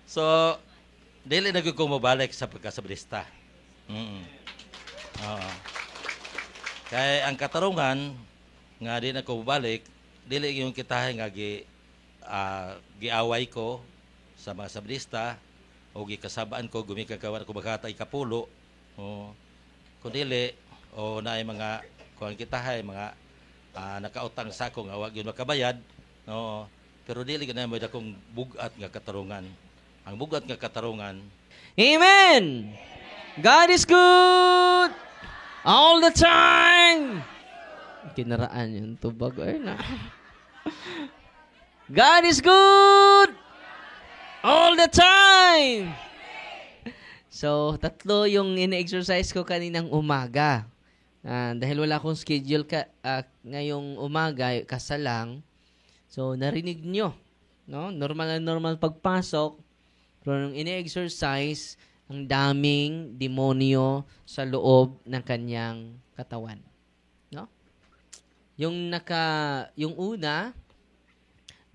So, dili na gyud ko mabalik sa pagkasabrista. Mm. Oo. Kaya ang katarungan nga di na ko mabalik, dili yung kitahe nga giaway ko sa mga sabrista o gikasabaan ko gumikagawan ko maghatay kapulo. O kun dili o naay mga kuan kitahay mga nakautang sa ako nga wag yun makabayad. No. Pero dili gid na mo dakong bugat nga katarungan. Ang bugat nga katarungan. Amen! God is good! All the time! Kinaraan yun. Tubag. Ay na. God is good! All the time! So, tatlo yung ine-exercise ko kaninang umaga. Dahil wala akong schedule ngayong umaga, kasalang. So, narinig nyo. No? Normal na normal pagpasok. Pero nung ine-exercise, ang daming demonyo sa loob ng kanyang katawan. No? Yung una,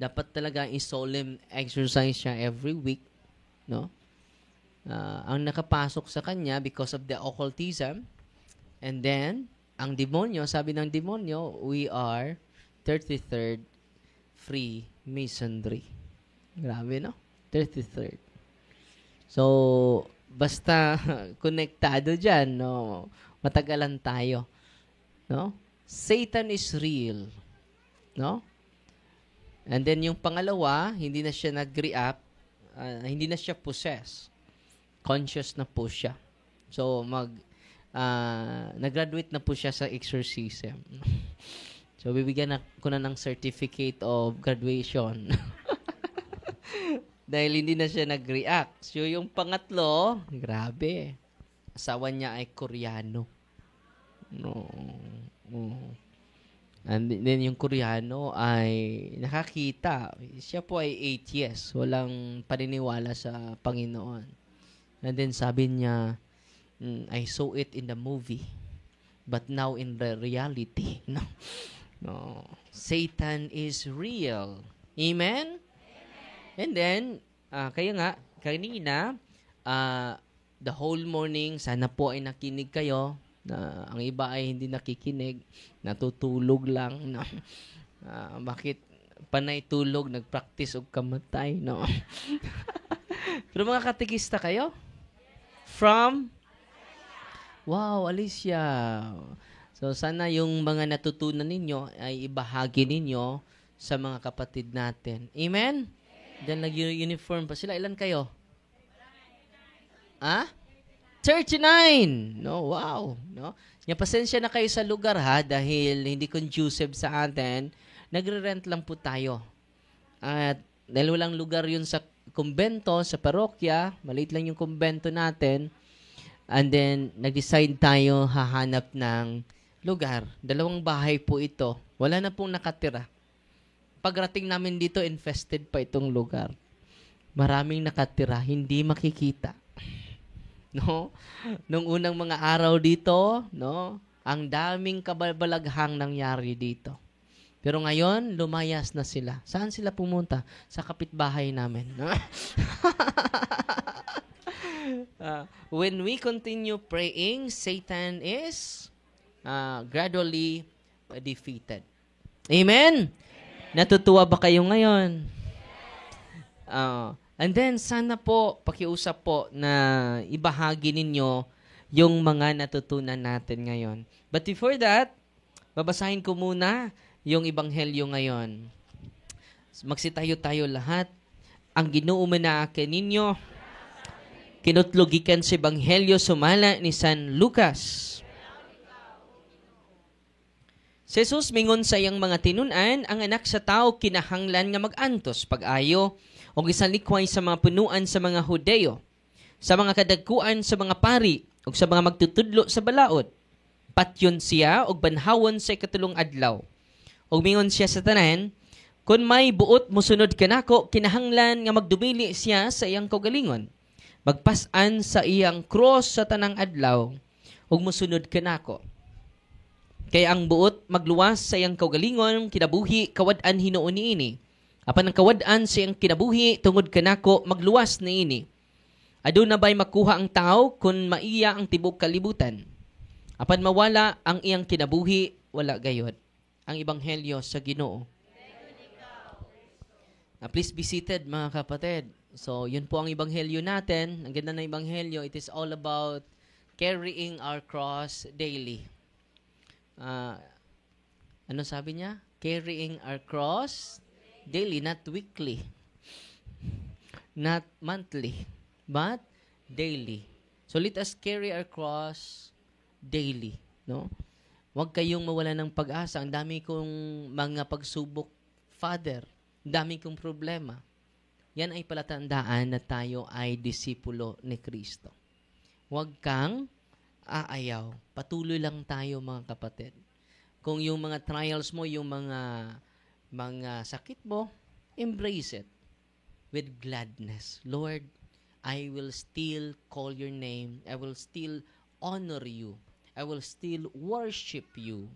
dapat talaga i-solemn exercise siya every week. No? Ang nakapasok sa kanya because of the occultism. And then, ang demonyo, sabi ng demonyo, we are 33rd Freemasonry. Grabe, no? 33rd. So, basta konektado dyan, no? Matagalan tayo. No? Satan is real. No? And then yung pangalawa, hindi na siya nag-react, hindi na siya possess. Conscious na po siya. So, nag-graduate na po siya sa exorcism. So, bibigyan ko na ng certificate of graduation. Dahil hindi na siya nag-react. So, yung pangatlo, grabe. Asawa niya ay Koreano. No. And then yung Koreano ay nakakita. Siya po ay atheist. Walang paniniwala sa Panginoon. And then sabi niya, I saw it in the movie. But now in the reality. No. No. Satan is real. Amen? And then, kaya nga, kanina, the whole morning, sana po ay nakinig kayo. Ang iba ay hindi nakikinig, natutulog lang. No? Bakit panay tulog, nagpractice og kamatay? No? Pero mga katikista kayo? From? Wow, Alicia. So, sana yung mga natutunan ninyo ay ibahagi ninyo sa mga kapatid natin. Amen? Diyan nag-uniform pa sila. Ilan kayo? 39. No, wow. No? Pasensya na kayo sa lugar ha dahil hindi conducive sa atin. Nagre-rent lang po tayo. At dahil walang lugar yun sa kumbento, sa parokya, maliit lang yung kumbento natin. And then, nag-decide tayo hahanap ng lugar. 2 bahay po ito. Wala na pong nakatira. Pagrating namin dito, infested pa itong lugar. Maraming nakatira, hindi makikita. No? Nung unang mga araw dito, no? Ang daming kababalaghang nangyari dito. Pero ngayon, lumayas na sila. Saan sila pumunta? Sa kapitbahay namin. No? When we continue praying, Satan is gradually defeated. Amen? Natutuwa ba kayo ngayon? And then, sana po, pakiusap po na ibahagi ninyo yung mga natutunan natin ngayon. But before that, babasahin ko muna yung Ebanghelyo ngayon. Magsitayo-tayo lahat. Ang Ginoo manaaken ninyo, kinutlogikan sa Ebanghelyo sumala ni San Lucas. Si Jesus mingon sa iyang mga tinunan, ang anak sa tao kinahanglan nga mag-antos pag-ayo o gisalikway sa mga punuan sa mga Hudeo, sa mga kadagkuan sa mga pari o sa mga magtutudlo sa balaod. Patyon siya og banhawon sa ikatulong adlaw. Og mingon siya sa tanan, kun may buot mosunod kanako, kinahanglan nga magdumili siya sa iyang kaugalingon. Magpas-an sa iyang cross sa tanang adlaw ug mosunod kanako. Kaya ang buot magluwas sa iyang kaugalingon, kinabuhi, kawad-an hinuon niini. Apan ang kawad-an siyang kinabuhi tungod kanako magluwas niini. Aduna ba'y makuha ang tao kung maiya ang tibok kalibutan? Apan mawala ang iyang kinabuhi, wala gayod ang ebanghelyo sa Ginoo. Please be seated, mga kapatid. So, yun po ang ebanghelyo natin. Ang ganda ng ebanghelyo, it is all about carrying our cross daily. Ano sabi niya? Carrying our cross daily, not weekly, not monthly, but daily. So, let us carry our cross daily. No? Huwag kayong mawala ng pag-asa. Ang dami kong mga pagsubok, Father. Ang dami kong problema. Yan ay palatandaan na tayo ay disipulo ni Kristo. Huwag kang aayaw. Patuloy lang tayo, mga kapatid. Kung yung mga trials mo, yung mga sakit mo, embrace it with gladness. Lord, I will still call your name. I will still honor you. I will still worship you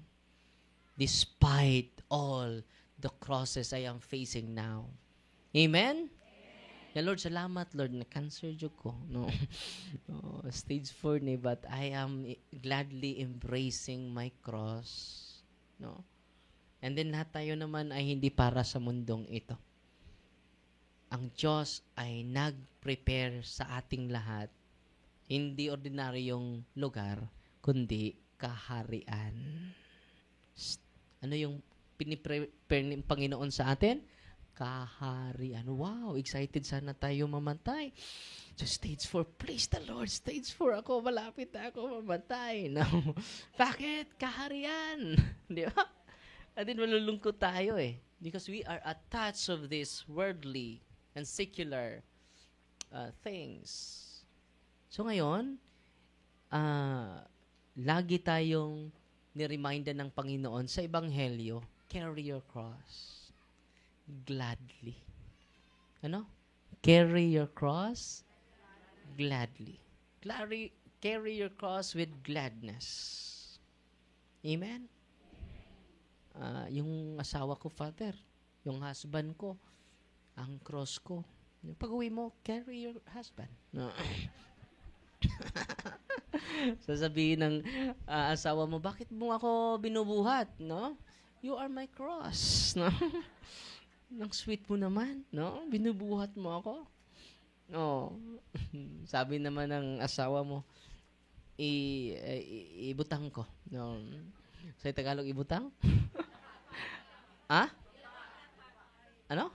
despite all the crosses I am facing now. Amen? Yeah, Lord, salamat, Lord, na cancer joke ko. No? Stage 4 ni, but I am gladly embracing my cross. No? And then lahat tayo naman ay hindi para sa mundong ito. Ang Diyos ay nag-prepare sa ating lahat. Hindi ordinaryong lugar, kundi kaharian. Ano yung piniprepare ng Panginoon sa atin? Kaharian. Wow, excited sana tayo mamatay. So stage 4, praise the Lord. Stage 4 ako, malapit na ako mamatay. No. Bakit? Kaharian. Di ba? At din malulungkot tayo eh. Because we are attached of these worldly and secular things. So ngayon, lagi tayong ni-remindan ng Panginoon sa Ebanghelyo, carry your cross gladly. Ano? Carry your cross gladly. Carry your cross with gladness. Amen? Yung asawa ko, Father, yung husband ko, ang cross ko. Pag-uwi mo, carry your husband. No. Sasabihin ng asawa mo, bakit mo ako binubuhat, no? You are my cross, no? Nang sweet mo naman, no? Binubuhat mo ako. Oh. Sabi naman ng asawa mo, ibutang ko. No? Sa Tagalog, ibutang? Ano?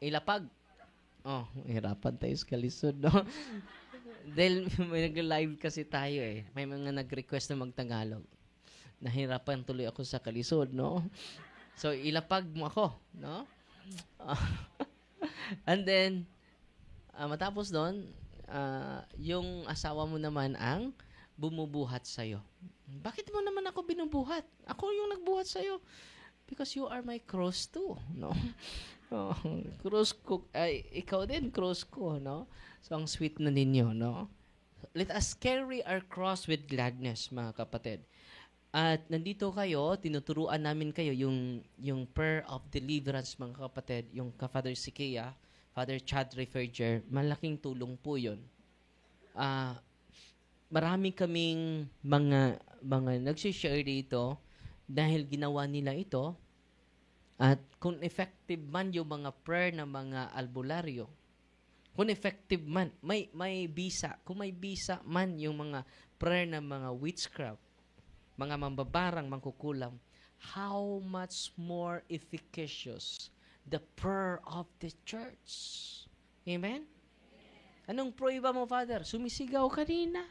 Ilapag. Oh, hirapan tayo sa kalisod, no? Dahil may nag-live kasi tayo eh. May mga nag-request na mag-Tagalog. Nahirapan tuloy ako sa kalisod, no? So, ilapag mo ako, no? And then, matapos doon, yung asawa mo naman ang bumubuhat sa'yo. Bakit mo naman ako binubuhat? Ako yung nagbuhat sa'yo. Because you are my cross too, no? Cross ko, ikaw din, cross ko, no? So, ang sweet na ninyo, no? Let us carry our cross with gladness, mga kapatid. At nandito kayo, tinuturuan namin kayo yung prayer of deliverance, mga kapatid, yung ka-Father Sikia, Father Chad Referger, malaking tulong po yun. Marami kaming mga nagsishare dito dahil ginawa nila ito at kung effective man yung mga prayer ng mga albularyo, kung effective man, may bisa. Kung may bisa man yung mga prayer ng mga witchcraft, mga mambabarang, mangkukulam, how much more efficacious the prayer of the church. Amen? Anong prueba mo, Father? Sumisigaw kanina.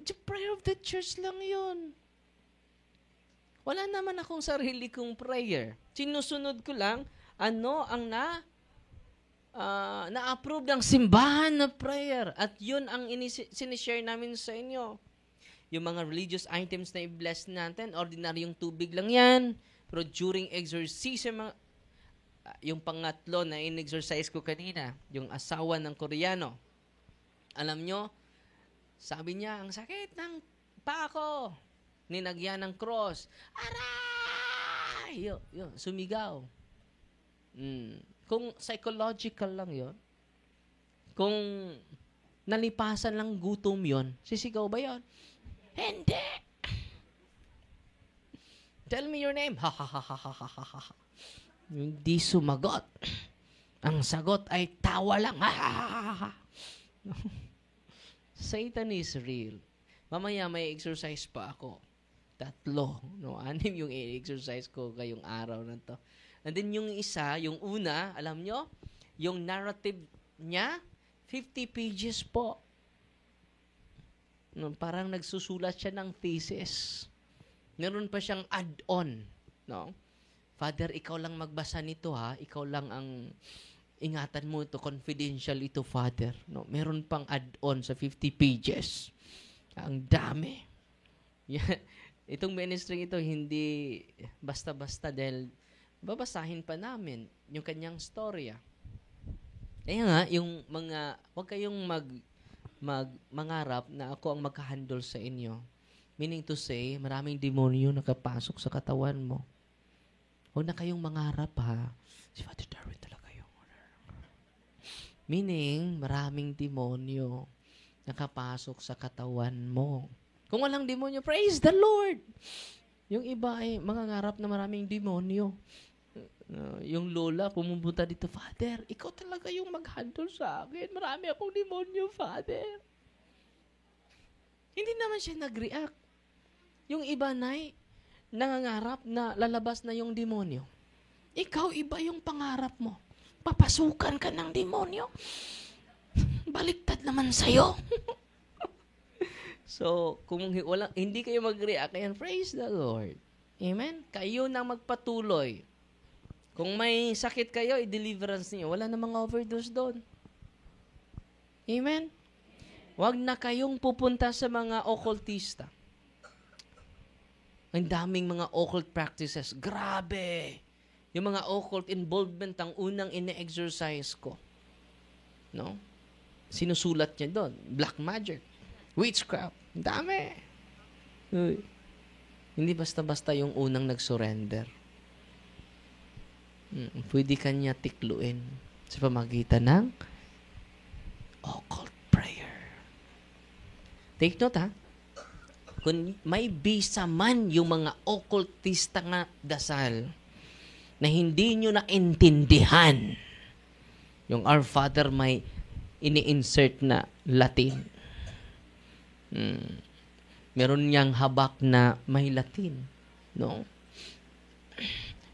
The prayer of the church lang yun. Wala naman akong sarili kong prayer. Sinusunod ko lang ano ang na-approve ng simbahan na prayer. At yun ang sinishare namin sa inyo. Yung mga religious items na i-bless natin, ordinaryong tubig lang yan. Pero during exorcism, yung pangatlo na in-exercise ko kanina, yung asawa ng Koreano. Alam nyo, sabi niya, ang sakit ng paa ko. ninagyan ng cross. Aray! Yun, sumigaw. Kung psychological lang yon, kung nalipasan lang gutom yon, sisigaw ba yon? Hindi! Tell me your name. Ha ha ha ha ha ha ha ha. Hindi sumagot. Ang sagot ay tawa lang. Ha ha ha ha ha. Satan is real. Mamaya may exercise pa ako. 3, no? 6 yung i-exercise ko ngayong araw na to. And then yung isa, yung una, alam nyo, yung narrative niya, 50 pages po. No, parang nagsusulat siya ng thesis. Meron pa siyang add-on. No? Father, ikaw lang magbasa nito ha. Ikaw lang ang ingatan mo ito. Confidential ito, Father. No? Meron pang add-on sa 50 pages. Ang dami. Itong ministry ito, hindi basta-basta dahil babasahin pa namin yung kanyang storya. Kaya nga, yung mga, huwag kayong mangarap na ako ang magka-handle sa inyo. Meaning to say, maraming demonyo nakapasok sa katawan mo. Huwag na kayong mangarap ha. Si Father Darwin talaga yung meaning, maraming demonyo nakapasok sa katawan mo. Kung walang demonyo, praise the Lord! Yung iba ay mangangarap na maraming demonyo. Yung lola, pumunta dito, Father, ikaw talaga yung mag-handle sa akin. Marami akong demonyo, Father. Hindi naman siya nag-react. Yung iba na nangangarap na lalabas na yung demonyo. Ikaw, iba yung pangarap mo. Papasukan ka ng demonyo. Baliktad naman sa'yo. So, kung hindi kayo mag-react, ayan, praise the Lord. Amen? Kayo na magpatuloy. Kung may sakit kayo, i-deliverance niyo. Wala namang overdose doon. Amen? Huwag na kayong pupunta sa mga occultista. Ang daming mga occult practices. Grabe! Yung mga occult involvement ang unang ine-exercise ko. No? Sinusulat niya doon. Black magic. Witchcraft. Ang dami. Uy. Hindi basta-basta yung unang nag-surrender. Pwede kanya tikluin sa pamagitan ng occult prayer. Take note ha. Kung may bisa man yung mga occultista nga dasal na hindi nyo naintindihan, yung Our Father may ini-insert na Latin. Meron niyang habak na may Latin. No?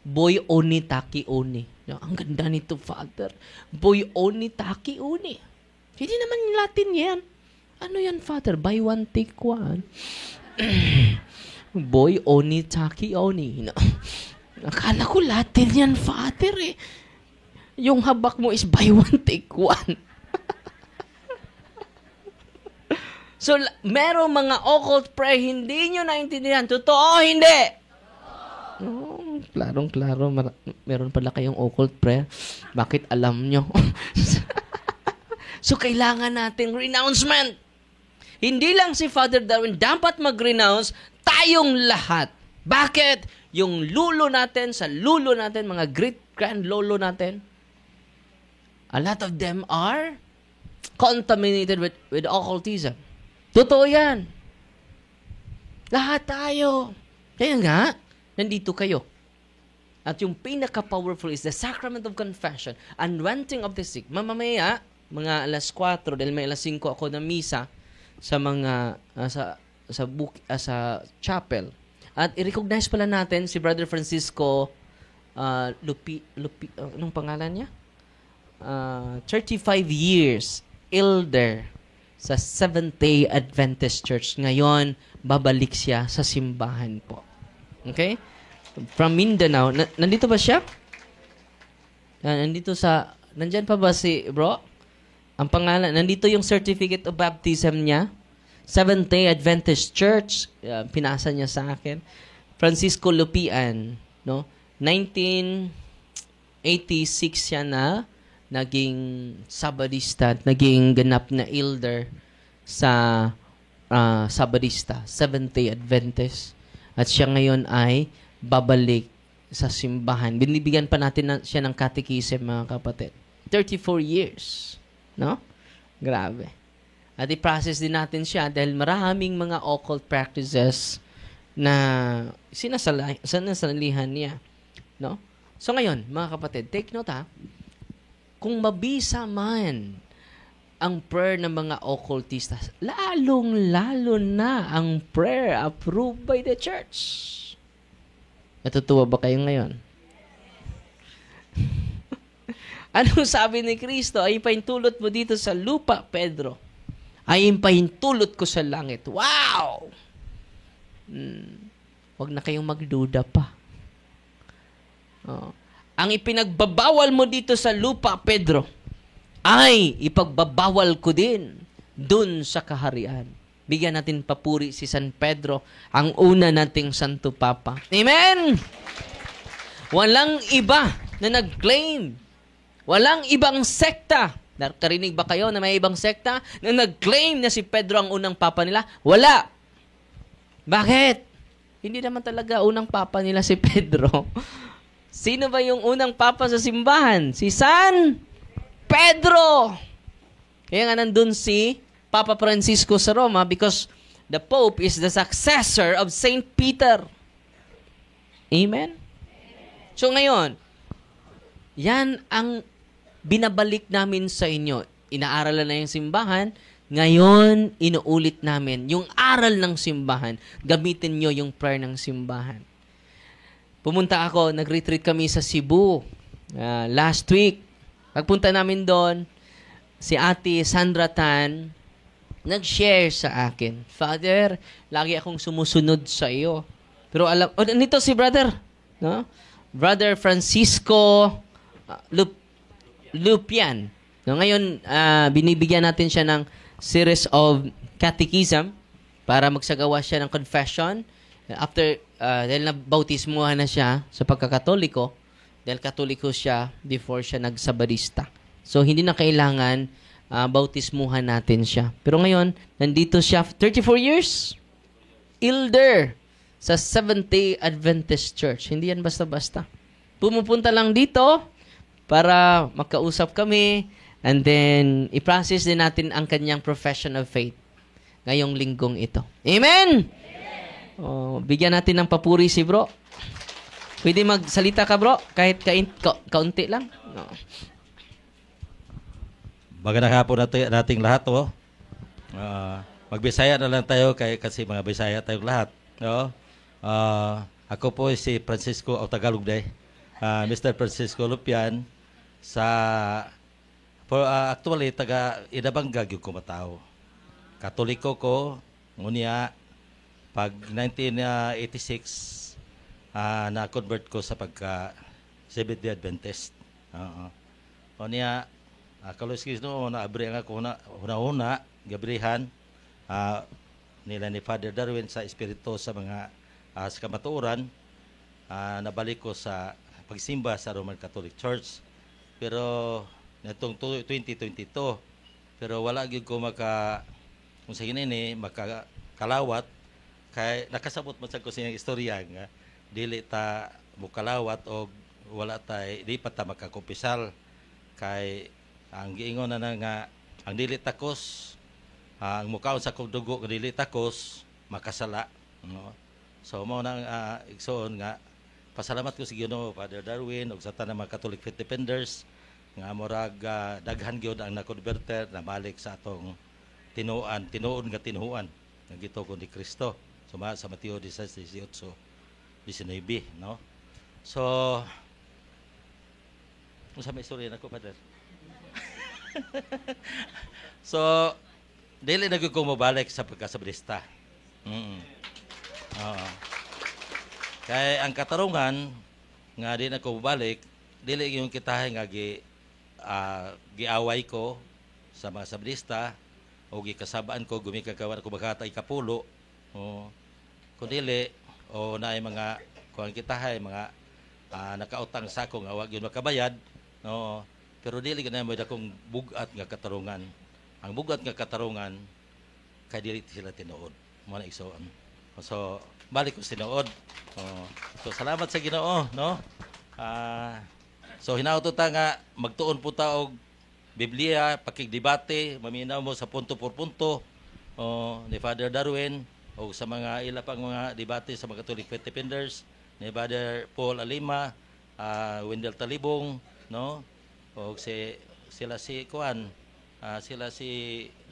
Boy oni taki oni. No, ang ganda nito, Father. Boy oni taki oni. Hindi naman Latin yan. Ano yan, Father? Buy one, take one. Boy oni taki oni. No. Akala ko Latin yan, Father eh. Yung habak mo is buy one, take one. So, merong mga occult prayer, hindi nyo naintindihan. Totoo, hindi. Oh, klarong-klaro. Meron pala kayong occult prayer. Bakit alam nyo? So, kailangan nating renouncement. Hindi lang si Father Darwin dapat mag-renounce, tayong lahat. Bakit? Yung lulo natin, sa lulo natin, mga great-grand lolo natin, a lot of them are contaminated with occultism. Totoo yan. Lahat tayo. Kaya nga, nandito kayo. At yung pinaka-powerful is the sacrament of confession, anointing of the sick. Mamamaya, mga 4:00, dahil may 5:00 ako na misa sa mga, sa chapel. At i-recognize pala natin si Brother Francisco anong pangalan niya? 35 years, elder sa Seventh-day Adventist Church. Ngayon, babalik siya sa simbahan po. Okay? From Mindanao. Nandito ba siya? Nandyan pa ba si bro? Ang pangalan, nandito yung certificate of baptism niya. Seventh-day Adventist Church. Pinasa niya sa akin. Francisco Lupian. No? 1986 siya na naging Sabadista at naging ganap na elder sa Sabadista, Seventh-day Adventist. At siya ngayon ay babalik sa simbahan. Binibigyan pa natin siya ng catechism, mga kapatid. 34 years. No? Grabe. At i-process din natin siya dahil maraming mga occult practices na sinasalihan niya. No? So ngayon, mga kapatid, take note ha. Kung mabisa man ang prayer ng mga occultistas, lalong-lalo na ang prayer approved by the church. Natutuwa ba kayo ngayon? Anong sabi ni Kristo? Ay paintulot mo dito sa lupa, Pedro. Ay paintulot ko sa langit. Wow! Huwag na kayong magduda pa. Ang ipinagbabawal mo dito sa lupa, Pedro, ay ipagbabawal ko din dun sa kaharian. Bigyan natin papuri si San Pedro, ang una nating Santo Papa. Amen! Walang iba na nag-claim. Walang ibang sekta. Nakarinig ba kayo na may ibang sekta na nag-claim na si Pedro ang unang Papa nila? Wala. Bakit? Hindi naman talaga unang Papa nila si Pedro. Sino ba yung unang Papa sa simbahan? Si San Pedro! Kaya nga nandun si Papa Francisco sa Roma because the Pope is the successor of Saint Peter. Amen? So ngayon, yan ang binabalik namin sa inyo. Inaaralan na yung simbahan, ngayon inuulit namin yung aral ng simbahan. Gamitin nyo yung prayer ng simbahan. Pumunta ako, nag-retreat kami sa Cebu last week. Pagpunta namin doon, si Ate Sandra Tan, nag-share sa akin, Father, lagi akong sumusunod sa iyo. Pero alam, nito si brother, no? Brother Francisco Lupian. No, ngayon, binibigyan natin siya ng series of catechism para magsagawa siya ng confession. After, dahil nabautismuhan na siya sa pagkakatoliko, dahil katoliko siya before siya nagsabadista. So, hindi na kailangan bautismuhan natin siya. Pero ngayon, nandito siya 34 years, elder sa Seventh-day Adventist Church. Hindi yan basta-basta. Pumupunta lang dito para makausap kami and then i-process din natin ang kanyang profession of faith ngayong linggong ito. Amen! Bigyan natin ng papuri si bro. Pwede magsalita ka, bro? Kahit kaunti lang? No. Magandang hapon nating lahat, oh. Magbisaya na lang tayo kasi mga Bisaya tayong lahat, no? Ako po si Francisco Tagalog day. Mr. Francisco Lupian actually taga Idabanga gyud ko matao. Katoliko ko ngunya pag 1986 na-convert ko sa pagka Seventh-day Adventist. O niya, kaluskis no, naabri nga ko una gabrihan nila ni Father Darwin sa espiritu sa mga sa kamatuoran, nabalik ko sa pagsimba sa Roman Catholic Church. Pero netong 2022, pero wala gyud ko kung sa hinini makakalawat kay nakasabot man sad ko sa iyang istorya nga dili ta mukalawat o wala tay di pa ta makakumpisal kay ang giingon na nga ang dili takos ang mukaon sa kog dugo nga dili takos makasala, no? So mo nang igsoon nga pasalamat ko sa Ginoo Father Darwin ug sa tanang mga Catholic Faith Defenders nga murag daghan gyud ang nakonverter na balik sa atong tinuon nga tinuan nga gitugon ni Kristo sa Mateo 16:18 19, no? So, kung sa may istorya na ko, Father. So, dili na ko mabalik sa pagkasabdista. Kaya ang katarungan, nga di na ko mabalik, dili yung kitahe nga giaway ko sa mga sabdista, o gikasabaan ko, gumikagawan ko magkatay kapulo, kundili, o na mga kuan kitahay mga nakautang sa ako nga wag yun makabayad, no, pero dili ganayon mo dakong bugat nga katarungan. Ang bugat nga katarungan kay dili sila tinuod mo na igsoon. So balik ko sinuod. So salamat sa Ginoo, no? So hinauto ta nga magtuon po ta og Biblia, pakigdebate, maminaw mo sa punto por punto ni Father Darwin o sa mga ila pang mga debate sa mga Catholic faith defenders ni Father Paul Alima, Wendell Talibong, no? O sila si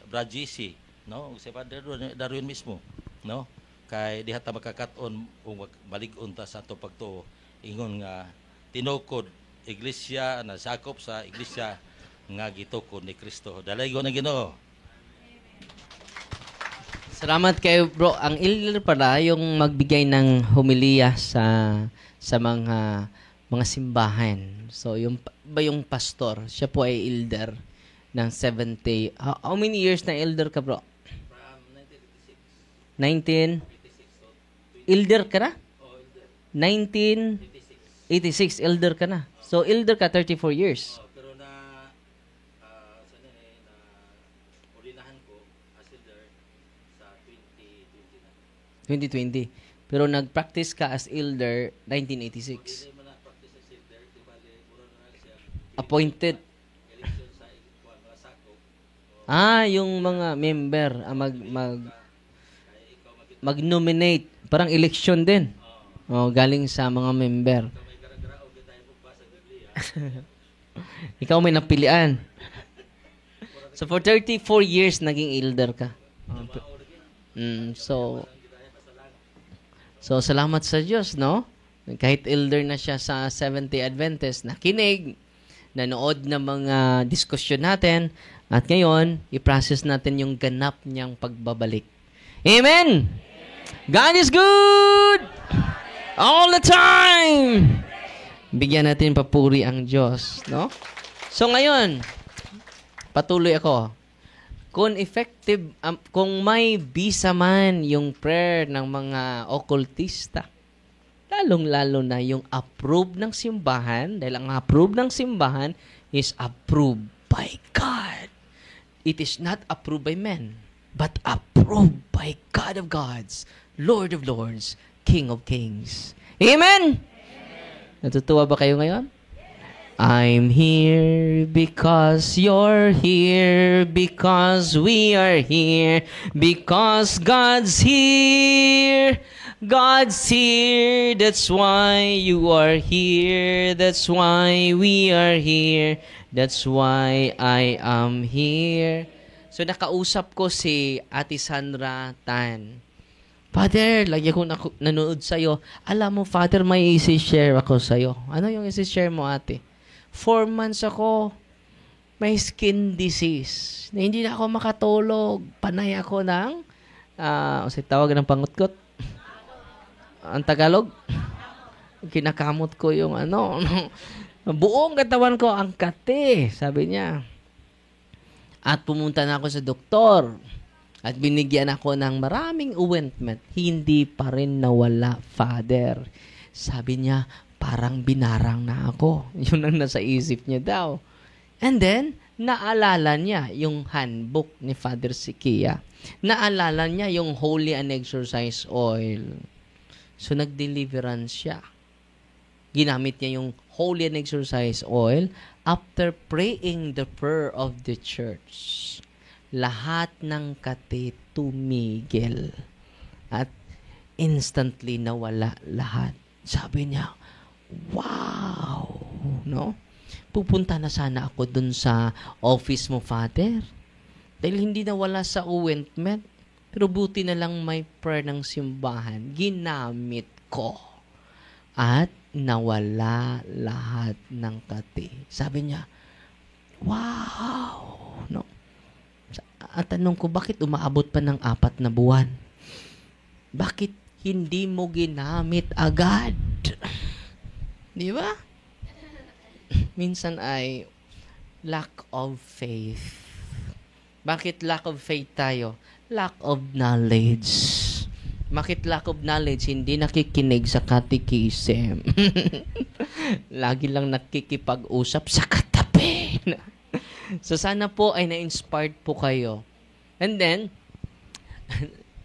Brad GC, no? O si Father Darwin mismo, no? Kay diha ta makakaton ug balik-on ta sa ato pagtuo ingon nga tinukod iglesia na sakop sa iglesia nga gitukod ni Kristo. Dalaygon ang Ginoo. Salamat kayo, bro. Ang elder pala yung magbigay ng homilya sa mga simbahan. So yung pastor, siya po ay elder ng 70. How many years na elder ka, bro? From 1986. 19 elder ka na? 1986 elder ka na. So elder ka 34 years. Pero na ulinahan ko as elder sa 2020 na. 2020. Pero nag-practice ka as elder 1986. Hindi mo na practice as elder, di bali mura na siya. Appointed. Election sa mga sakop. Yung mga member mag-nominate, parang election din. Galing sa mga member. May garagaraog na tayo pagbasa sa Biblia. Ikaw may napilian. So for 34 years naging elder ka. So salamat sa Diyos, no? Kahit elder na siya sa Seventh-day Adventist, nakinig, nanood ng mga diskusyon natin, at ngayon, i-process natin yung ganap niyang pagbabalik. Amen! God is good! All the time! Bigyan natin papuri ang Diyos, no? So ngayon, patuloy ako. Kung may bisa man yung prayer ng mga occultista, lalong-lalo na yung approved ng simbahan, dahil ang approved ng simbahan is approved by God. It is not approved by men, but approved by God of gods, Lord of lords, King of kings. Amen? Natutuwa ba kayo ngayon? I'm here because you're here, because we are here, because God's here. God's here, that's why you are here, that's why we are here, that's why I am here. So nakausap ko si Ate Sandra Tan. Father, lagi ako nanood sa'yo. Alam mo, Father, may isi-share ako sa'yo. Ano yung isi-share mo, ate? 4 months ako, may skin disease. Na hindi na ako makatulog. Panay ako ng, tawag ng pangutkot. Ang Tagalog? Kinakamot ko yung buong katawan ko ang kate, sabi niya. At pumunta na ako sa doktor. At binigyan ako ng maraming ointment. Hindi pa rin nawala, Father. Sabi niya, parang binarang na ako. Yun ang nasa isip niya daw. And then, naalala niya yung handbook ni Father Sikia. Naalala niya yung Holy and Exorcise Oil. So, nag-deliverance siya. Ginamit niya yung Holy and Exorcise Oil after praying the prayer of the church. Lahat ng kate tumigil. At instantly nawala lahat. Sabi niya, wow! No? Pupunta na sana ako dun sa office mo, Father. Dahil hindi nawala sa ointment. Pero buti na lang may prayer ng simbahan. Ginamit ko. At nawala lahat ng kate. Sabi niya, wow! No? At tanong ko, bakit umaabot pa ng 4 na buwan? Bakit hindi mo ginamit agad? Di ba? Minsan ay lack of faith. Bakit lack of faith tayo? Lack of knowledge. Bakit lack of knowledge? Hindi nakikinig sa catechism. Lagi lang nakikipag-usap sa katabi. So, sana po ay na-inspired po kayo. And then,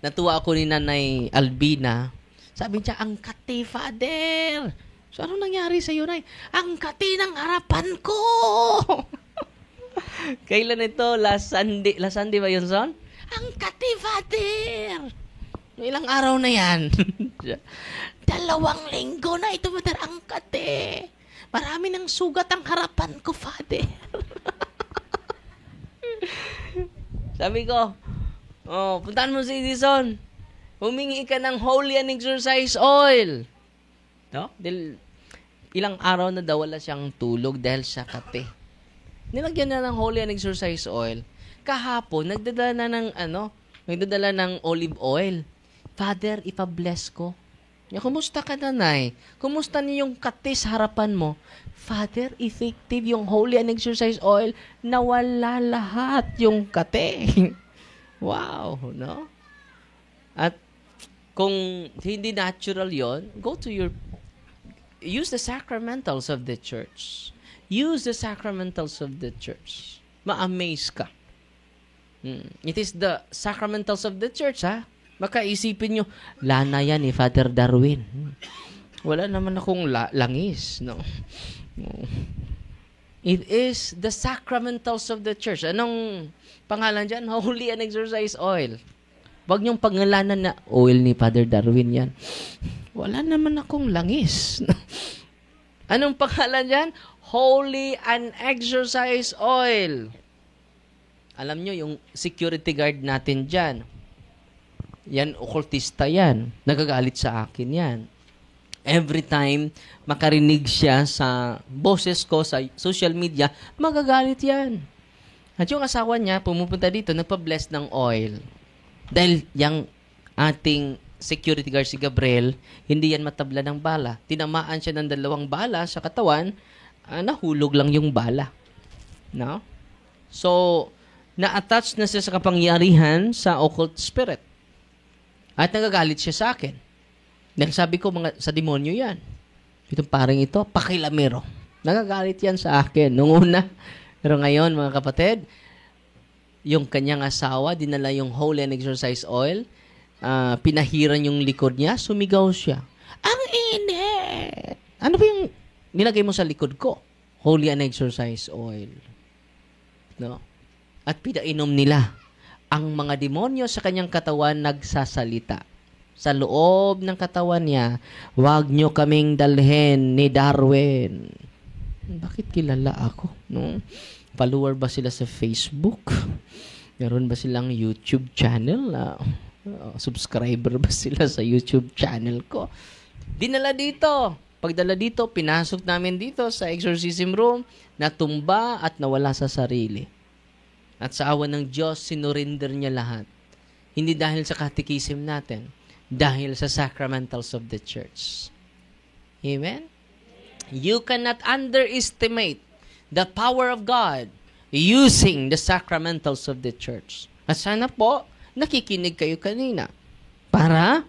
natuwa ako ni Nanay Albina Sabi niya, ang kati, Father. So, ano nangyari sa'yo, Nay? Ang kati ng harapan ko. Kailan ito? Last Sunday. Last Sunday ba yun, son? Ang kati, Father. Ilang araw na yan? 2 linggo na ito, Father. Ang kati. Marami ng sugat ang harapan ko, Father. Sabi ko, puntahan mo si Edison. Humingi ka ng holy and exercise oil. No? Ilang araw na daw wala siyang tulog dahil sa kate. Nilagyan na ng holy and exercise oil. Kahapon, nagdadala ng olive oil. Father, ipa-bless ko. Kumusta ka, Nanay? Kumusta niyo yung kate sa harapan mo? Father, effective yung holy and exercise oil. Nawala lahat yung kate. Wow, no? At kung hindi natural yon, use the sacramentals of the church. Use the sacramentals of the church. Ma-amaze ka. It is the sacramentals of the church, ha? Makaisipin nyo, lana yan ni Father Darwin. Wala naman akong langis, no? It is the sacramentals of the church. Anong pangalan dyan? Holy and exercise oil. Wag niyong pangalanan na oil ni Father Darwin yan. Wala naman akong langis. Anong pangalan dyan? Holy and exercise oil. Alam nyo, yung security guard natin dyan, yan, okultista yan. Nagagalit sa akin yan. Every time makarinig siya sa boses ko sa social media, magagalit yan. At yung asawa niya, pumupunta dito, nagpa-bless ng oil. Dahil yung ating security guard si Gabriel, hindi yan matabla ng bala. Tinamaan siya ng 2 bala sa katawan, nahulog lang yung bala. No? So, na-attach na siya sa kapangyarihan sa occult spirit. At nagagalit siya sa akin. Dahil sabi ko, sa demonyo yan. Itong paring ito, pakilamero. Nagagalit yan sa akin. Noong una. Pero ngayon, mga kapatid, yung kanyang asawa, dinala yung holy and exercise oil, pinahiran yung likod niya, sumigaw siya. Ang init! Ano ba yung nilagay mo sa likod ko? Holy and exercise oil. No? At pinainom nila. Ang mga demonyo sa kanyang katawan nagsasalita. Sa loob ng katawan niya, wag nyo kaming dalhin ni Darwin. Bakit kilala ako? No? Follower ba sila sa Facebook? Meron ba silang YouTube channel? Subscriber ba sila sa YouTube channel ko? Dinala dito. Pagdala dito, pinasok namin dito sa exorcism room, natumba at nawala sa sarili. At sa awa ng Diyos, sinurinder niya lahat. Hindi dahil sa catechism natin, dahil sa sacramentals of the church. Amen? You cannot underestimate the power of God using the sacramentals of the church. At sana po, nakikinig kayo kanina para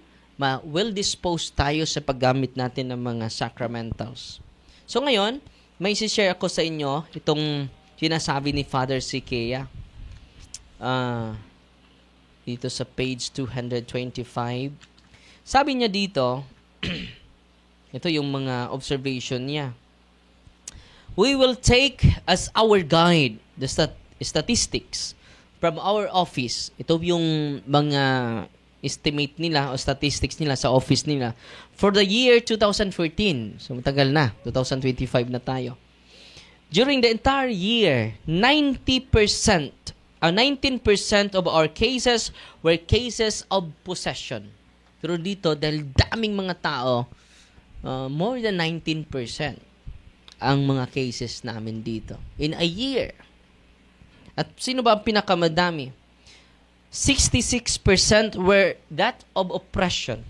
well-disposed tayo sa paggamit natin ng mga sacramentals. So ngayon, may isi-share ako sa inyo itong sinasabi ni Father Sikea. Dito sa page 225. Sabi niya dito, ito yung mga observation niya. We will take as our guide the statistics from our office. Ito yung mga estimate nila o statistics nila sa office nila for the year 2014. So matagal na, 2025 na tayo. During the entire year, 19% of our cases were cases of possession. Pero dito, dahil daming mga tao, more than 19% ang mga cases namin dito in a year. At sino ba ang pinakamadami? 66% were that of oppression.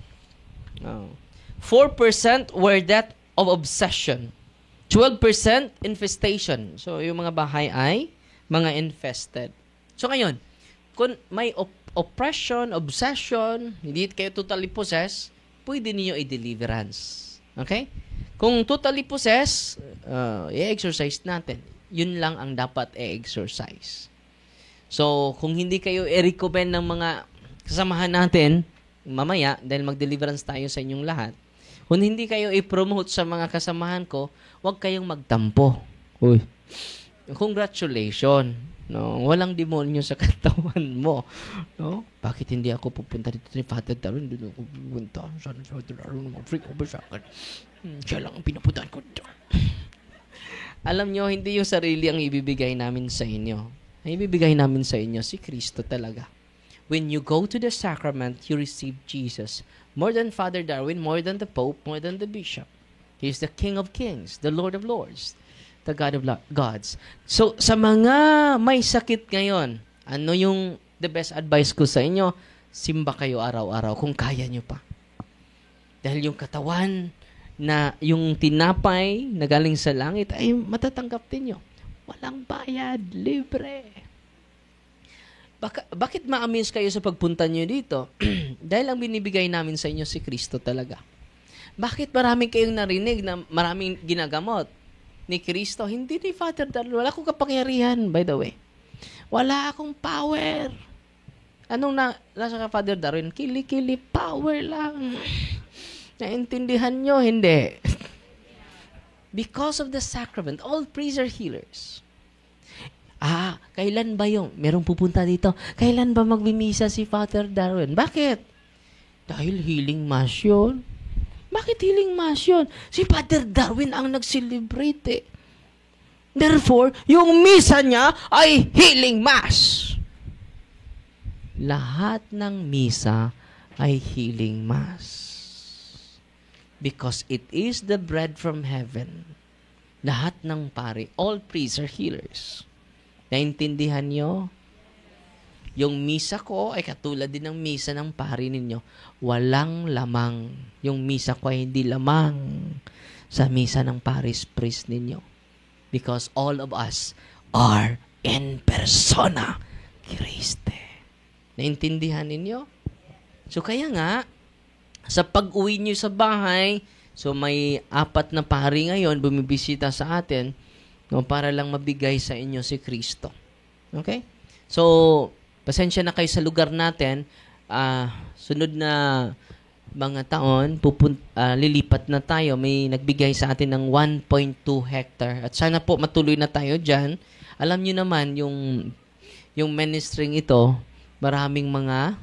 4% were that of obsession. 12% infestation. So, yung mga bahay ay mga infested. So, ngayon, kung may oppression, obsession, hindi kayo totally possessed, pwede niyo i-deliverance. Okay? Kung totally possessed, i-exercise natin. Yun lang ang dapat i-exercise. So, kung hindi kayo i-recommend ng mga kasamahan natin mamaya, dahil mag-deliverance tayo sa inyong lahat, kung hindi kayo i-promote sa mga kasamahan ko, huwag kayong magtampo. Uy, congratulations. No, walang demonyo sa katawan mo. No? Bakit hindi ako pupunta dito ni Father Darwin? Hindi ako pupunta. Sana si Father Darwin mag-freak over sa akin. Siya lang ang pinupuntahan ko. Alam nyo, hindi yung sarili ang ibibigay namin sa inyo. Ang ibibigay namin sa inyo, si Kristo talaga. When you go to the sacrament, you receive Jesus. More than Father Darwin, more than the Pope, more than the Bishop. He is the King of Kings, the Lord of Lords, the God of gods. So, sa mga may sakit ngayon, ano yung the best advice ko sa inyo? Simba kayo araw-araw kung kaya nyo pa. Dahil yung katawan na yung tinapay na galing sa langit ay matatanggap din nyo. Walang bayad, libre. Bakit ma-amaze kayo sa pagpunta nyo dito? Dahil ang binibigay namin sa inyo si Kristo talaga. Bakit maraming kayong narinig na maraming ginagamot ni Kristo? Hindi ni Father Darwin. Wala akong kapangyarihan, by the way. Wala akong power. Anong nasa ka Father Darwin? Kili-kili power lang. Naintindihan nyo? Hindi. Because of the sacrament, all priests are healers. Kailan ba yung merong pupunta dito? Kailan ba magbimisa si Father Darwin? Bakit? Dahil healing mass yun. Bakit healing mass yun? Si Father Darwin ang nag-celebrate eh. Therefore, yung misa niya ay healing mass. Lahat ng misa ay healing mass. Because it is the bread from heaven. Lahat ng pari, all priests are healers. Naintindihan nyo? Yung misa ko ay katulad din ng misa ng pari ninyo. Walang lamang. Yung misa ko ay hindi lamang sa misa ng paris priest ninyo. Because all of us are in persona Christe. Naintindihan ninyo? So kaya nga, sa pag-uwi nyo sa bahay, so may 4 na pari ngayon bumibisita sa atin, no, para lang mabigay sa inyo si Kristo. Okay? So, pasensya na kayo sa lugar natin. Sunod na mga taon, lilipat na tayo. May nagbigay sa atin ng 1.2 hectare. At sana po matuloy na tayo dyan. Alam nyo naman, yung ministering ito, maraming mga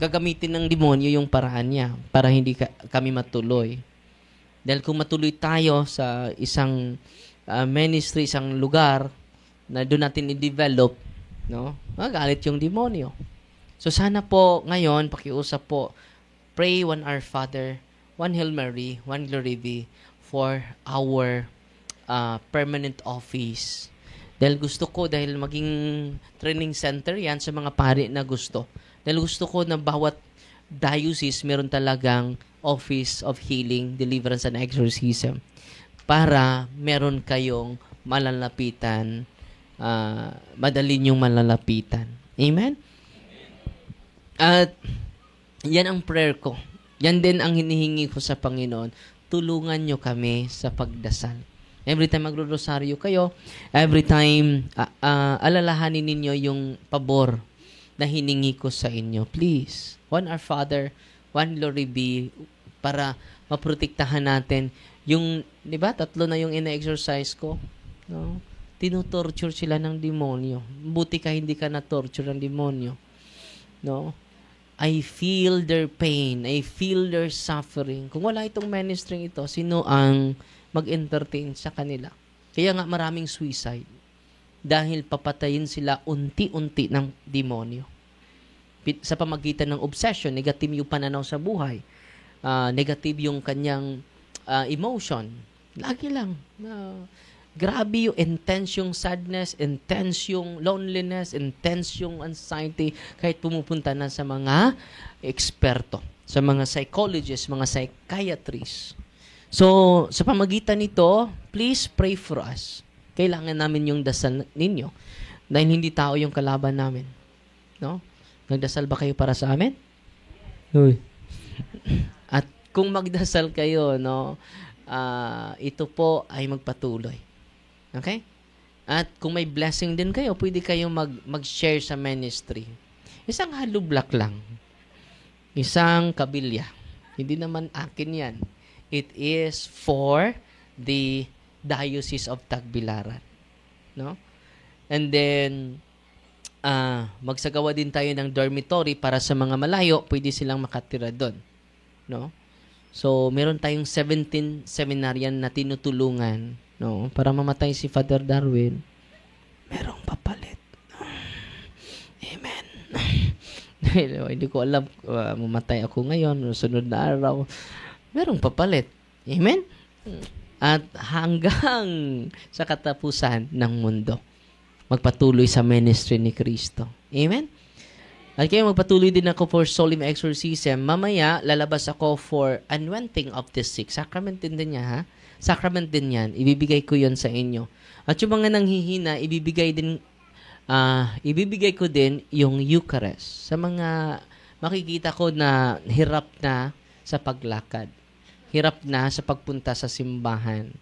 gagamitin ng demonyo yung paraan niya para hindi kami matuloy. Dahil kung matuloy tayo sa isang ministry, isang lugar na doon natin i-develop, no? Magalit yung demonyo. So sana po ngayon, pakiusap po, pray 1 Our Father, 1 Hail Mary, 1 Glory Be for our permanent office. Dahil gusto ko, dahil maging training center yan sa mga pari na gusto. Dahil gusto ko na bawat diocese meron talagang office of healing, deliverance, and exorcism para meron kayong malalapitan, madali niyong malalapitan. Amen? At yan ang prayer ko. Yan din ang hinihingi ko sa Panginoon. Tulungan niyo kami sa pagdasal. Every time magro-rosaryo kayo, every time alalahanin ninyo yung pabor na hiningi ko sa inyo. Please, 1 Our Father, 1 Glory Be, para maprotektahan natin yung, di ba, 3 na yung ina-exercise ko. No? Tinutorture sila ng demonyo. Buti ka hindi ka na-torture ng demonyo. No? I feel their pain. I feel their suffering. Kung wala itong ministry ito, sino ang mag-entertain sa kanila? Kaya nga maraming suicide. Dahil papatayin sila unti-unti ng demonyo. Sa pamagitan ng obsession, negative yung pananaw sa buhay. Negative yung kanyang emotion. Lagi lang. Grabe yung intense yung sadness, intense yung loneliness, intense yung anxiety, kahit pumupunta na sa mga eksperto, sa mga psychologists, mga psychiatrists. So, sa pamagitan nito, please pray for us. Kailangan namin yung dasal ninyo. Dahil hindi tao yung kalaban namin. No? Nagdasal ba kayo para sa amin? Uy. At kung magdasal kayo, no, ito po ay magpatuloy. Okay? At kung may blessing din kayo, pwede kayong mag-share sa ministry. Isang hollow block lang. Isang kabilya. Hindi naman akin yan. It is for the Diocese of Tagbilaran. No? And then, magsagawa din tayo ng dormitory para sa mga malayo, pwede silang makatira doon. No? So, meron tayong 17 seminaryan na tinutulungan, no? Para mamatay si Father Darwin, merong papalit. Amen. Hindi ko alam, mamatay ako ngayon, sunod na araw, merong papalit. Amen? At hanggang sa katapusan ng mundo, magpatuloy sa ministry ni Kristo. Amen? At kayo magpatuloy din ako for solemn exorcism. Mamaya, lalabas ako for anointing of the sick. Sacrament din niya, ha? Sacrament din yan. Ibibigay ko yon sa inyo. At yung mga nanghihina, ibibigay ko din yung Eucharist sa mga makikita ko na hirap na sa paglakad. Hirap na sa pagpunta sa simbahan.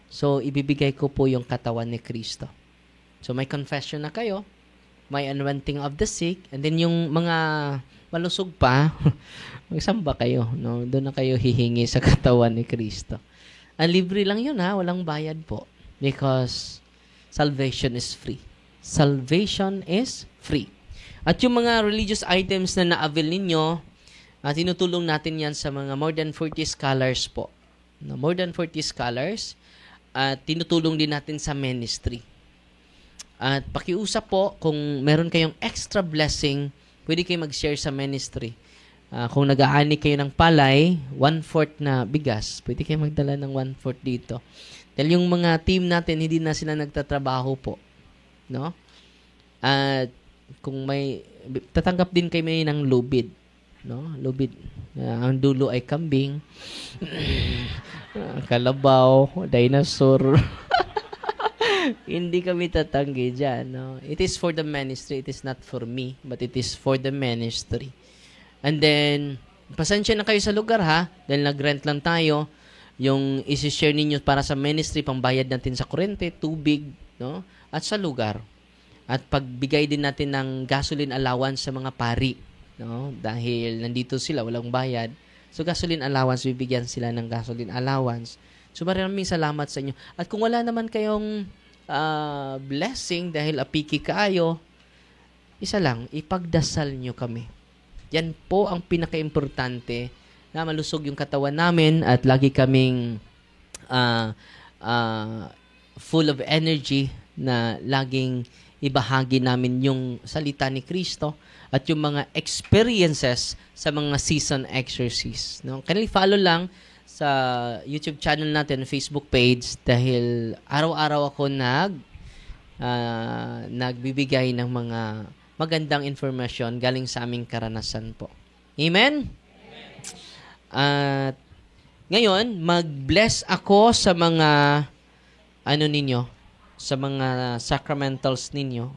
So, ibibigay ko po yung katawan ni Kristo. So, may confession na kayo. May anointing of the sick, and then yung mga malusog pa, magsamba kayo, no? Doon na kayo hihingi sa katawan ni Kristo. Ang libre lang yun, ha? Walang bayad po. Because salvation is free. Salvation is free. At yung mga religious items na na-avail ninyo, tinutulong natin yan sa mga more than 40 scholars po. No? More than 40 scholars, at tinutulong din natin sa ministry. At pakiusap po, kung meron kayong extra blessing, pwede kayo mag-share sa ministry. Kung nag-aani kayo ng palay, 1/4 na bigas, pwede kayo magdala ng 1/4 dito. Dahil yung mga team natin, hindi na sila nagtatrabaho po. No? At kung tatanggap din kayo ng lubid. No? Lubid. Ang dulo ay kambing, kalabaw, dinosaur. Hindi kami tatanggi dyan. No? It is for the ministry. It is not for me, but it is for the ministry. And then, pasensya na kayo sa lugar, ha? Dahil nag-rent lang tayo. Yung isi-share ninyo para sa ministry, pambayad natin sa kuryente, tubig, no? At sa lugar. At pagbigay din natin ng gasoline allowance sa mga pari. No? Dahil nandito sila, walang bayad. So, gasoline allowance, bibigyan sila ng gasoline allowance. So, maraming salamat sa inyo. At kung wala naman kayong blessing dahil apiki kayo, isa lang, ipagdasal nyo kami. Yan po ang pinaka-importante na malusog yung katawan namin at lagi kaming full of energy na laging ibahagi namin yung salita ni Kristo at yung mga experiences sa mga season exercise. No? Kaya follow lang sa YouTube channel natin, Facebook page, dahil araw-araw ako nagbibigay ng mga magandang informasyon galing sa aming karanasan po. Amen? At ngayon, mag-bless ako sa mga sa mga sacramentals ninyo.